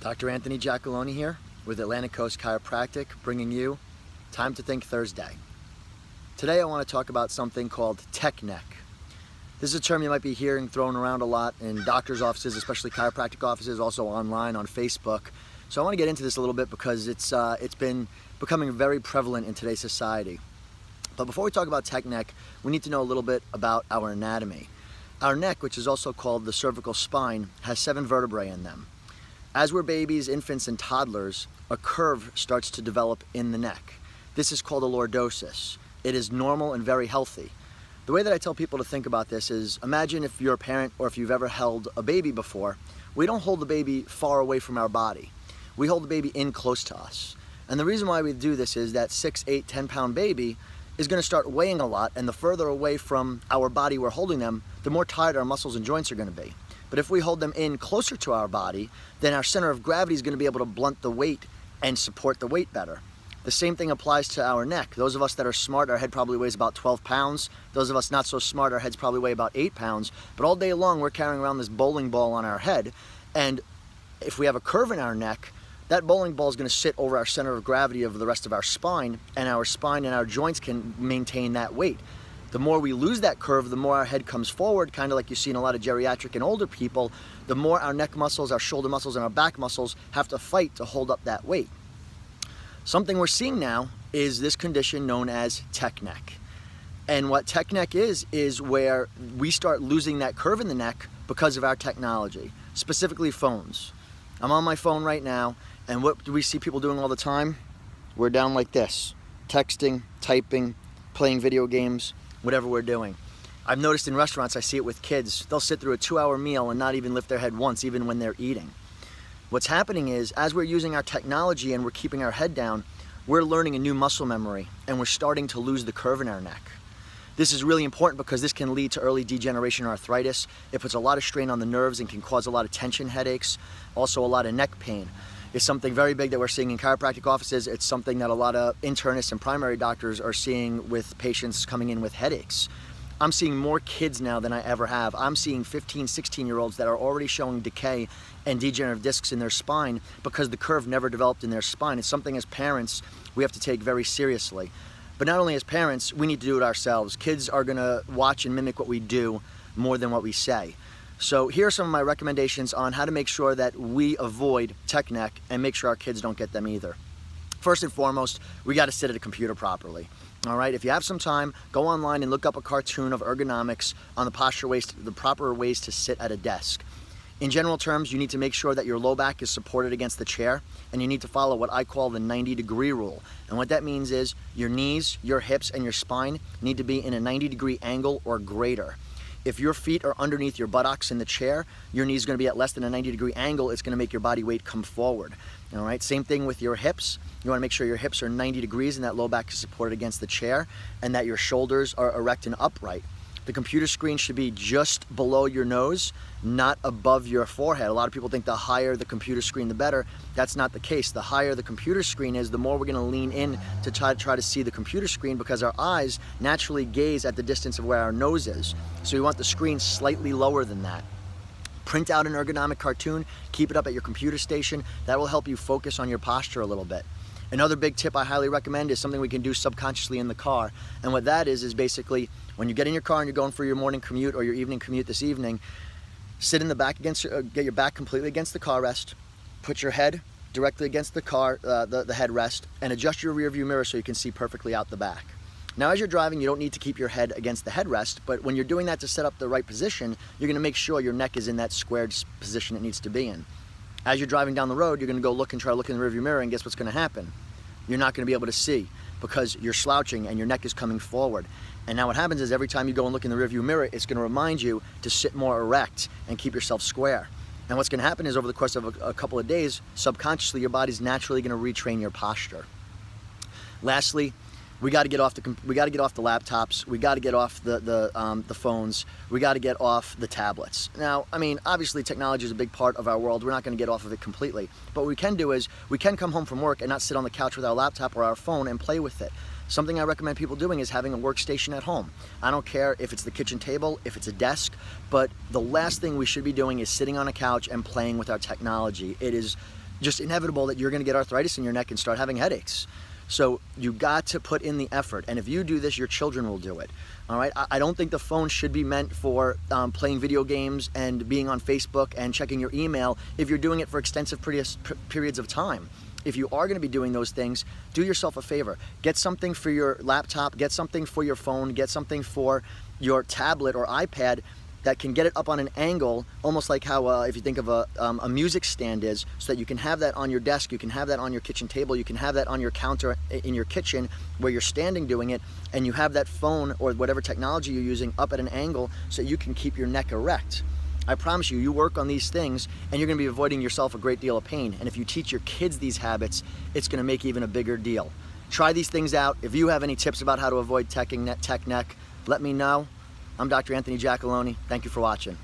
Dr. Anthony Giacalone here with Atlantic Coast Chiropractic, bringing you Time to Think Thursday. Today I want to talk about something called tech neck. This is a term you might be hearing thrown around a lot in doctors' offices, especially chiropractic offices, also online on Facebook. So I want to get into this a little bit because it's been becoming very prevalent in today's society. But before we talk about tech neck, we need to know a little bit about our anatomy. Our neck, which is also called the cervical spine, has 7 vertebrae in them. As we're babies, infants, and toddlers, a curve starts to develop in the neck. This is called a lordosis. It is normal and very healthy. The way that I tell people to think about this is, imagine if you're a parent or if you've ever held a baby before, we don't hold the baby far away from our body. We hold the baby in close to us. And the reason why we do this is that 6, 8, 10-pound baby is going to start weighing a lot, and the further away from our body we're holding them, the more tired our muscles and joints are going to be. But if we hold them in closer to our body, then our center of gravity is going to be able to blunt the weight and support the weight better. The same thing applies to our neck. Those of us that are smart, our head probably weighs about 12 pounds. Those of us not so smart, our heads probably weigh about 8 pounds. But all day long, we're carrying around this bowling ball on our head. And if we have a curve in our neck, that bowling ball is going to sit over our center of gravity of the rest of our spine and our joints can maintain that weight. The more we lose that curve, the more our head comes forward, kind of like you see in a lot of geriatric and older people, the more our neck muscles, our shoulder muscles, and our back muscles have to fight to hold up that weight. Something we're seeing now is this condition known as tech neck. And what tech neck is where we start losing that curve in the neck because of our technology, specifically phones. I'm on my phone right now, and what do we see people doing all the time? We're down like this, texting, typing, playing video games, whatever we're doing. I've noticed in restaurants, I see it with kids, they'll sit through a 2-hour meal and not even lift their head once, even when they're eating. What's happening is, as we're using our technology and we're keeping our head down, we're learning a new muscle memory and we're starting to lose the curve in our neck. This is really important because this can lead to early degeneration or arthritis. It puts a lot of strain on the nerves and can cause a lot of tension headaches, also a lot of neck pain. It's something very big that we're seeing in chiropractic offices. It's something that a lot of internists and primary doctors are seeing with patients coming in with headaches. I'm seeing more kids now than I ever have. I'm seeing 15, 16-year-olds that are already showing decay and degenerative discs in their spine because the curve never developed in their spine. It's something as parents we have to take very seriously. But not only as parents, we need to do it ourselves. Kids are gonna watch and mimic what we do more than what we say. So here are some of my recommendations on how to make sure that we avoid tech neck and make sure our kids don't get them either. First and foremost, we got to sit at a computer properly. All right, if you have some time, go online and look up a cartoon of ergonomics on the proper ways to sit at a desk. In general terms, you need to make sure that your low back is supported against the chair, and you need to follow what I call the 90-degree rule. And what that means is your knees, your hips, and your spine need to be in a 90-degree angle or greater. If your feet are underneath your buttocks in the chair, your knees are going to be at less than a 90-degree angle. It's going to make your body weight come forward. All right, same thing with your hips. You want to make sure your hips are 90 degrees and that low back is supported against the chair and that your shoulders are erect and upright. The computer screen should be just below your nose, not above your forehead. A lot of people think the higher the computer screen, the better. That's not the case. The higher the computer screen is, the more we're going to lean in to try to see the computer screen because our eyes naturally gaze at the distance of where our nose is. So we want the screen slightly lower than that. Print out an ergonomic cartoon, keep it up at your computer station. That will help you focus on your posture a little bit. Another big tip I highly recommend is something we can do subconsciously in the car. And what that is basically when you get in your car and you're going for your morning commute or your evening commute this evening, sit in the back get your back completely against the car rest, put your head directly against the car, the headrest, and adjust your rear view mirror so you can see perfectly out the back. Now, as you're driving, you don't need to keep your head against the headrest, but when you're doing that to set up the right position, you're gonna make sure your neck is in that squared position it needs to be in. As you're driving down the road, you're gonna go try to look in the rearview mirror, and guess what's gonna happen? You're not gonna be able to see because you're slouching and your neck is coming forward. And now what happens is every time you go and look in the rearview mirror, it's gonna remind you to sit more erect and keep yourself square. And what's gonna happen is over the course of a couple of days, subconsciously, your body's naturally gonna retrain your posture. Lastly, we got to get off the laptops. We got to get off the phones. We got to get off the tablets. Now, I mean, obviously technology is a big part of our world. We're not going to get off of it completely. But what we can do is we can come home from work and not sit on the couch with our laptop or our phone and play with it. Something I recommend people doing is having a workstation at home. I don't care if it's the kitchen table, if it's a desk, but the last thing we should be doing is sitting on a couch and playing with our technology. It is just inevitable that you're going to get arthritis in your neck and start having headaches. So you got to put in the effort, and if you do this, your children will do it. All right, I don't think the phone should be meant for playing video games and being on Facebook and checking your email if you're doing it for extensive periods of time. If you are going to be doing those things, do yourself a favor. Get something for your laptop, get something for your phone, get something for your tablet or iPad that can get it up on an angle, almost like how if you think of a music stand is, so that you can have that on your desk, you can have that on your kitchen table, you can have that on your counter in your kitchen where you're standing doing it, and you have that phone or whatever technology you're using up at an angle so you can keep your neck erect. I promise you, you work on these things and you're going to be avoiding yourself a great deal of pain. And if you teach your kids these habits, it's going to make even a bigger deal. Try these things out. If you have any tips about how to avoid tech neck, let me know. I'm Dr. Anthony Giacalone. Thank you for watching.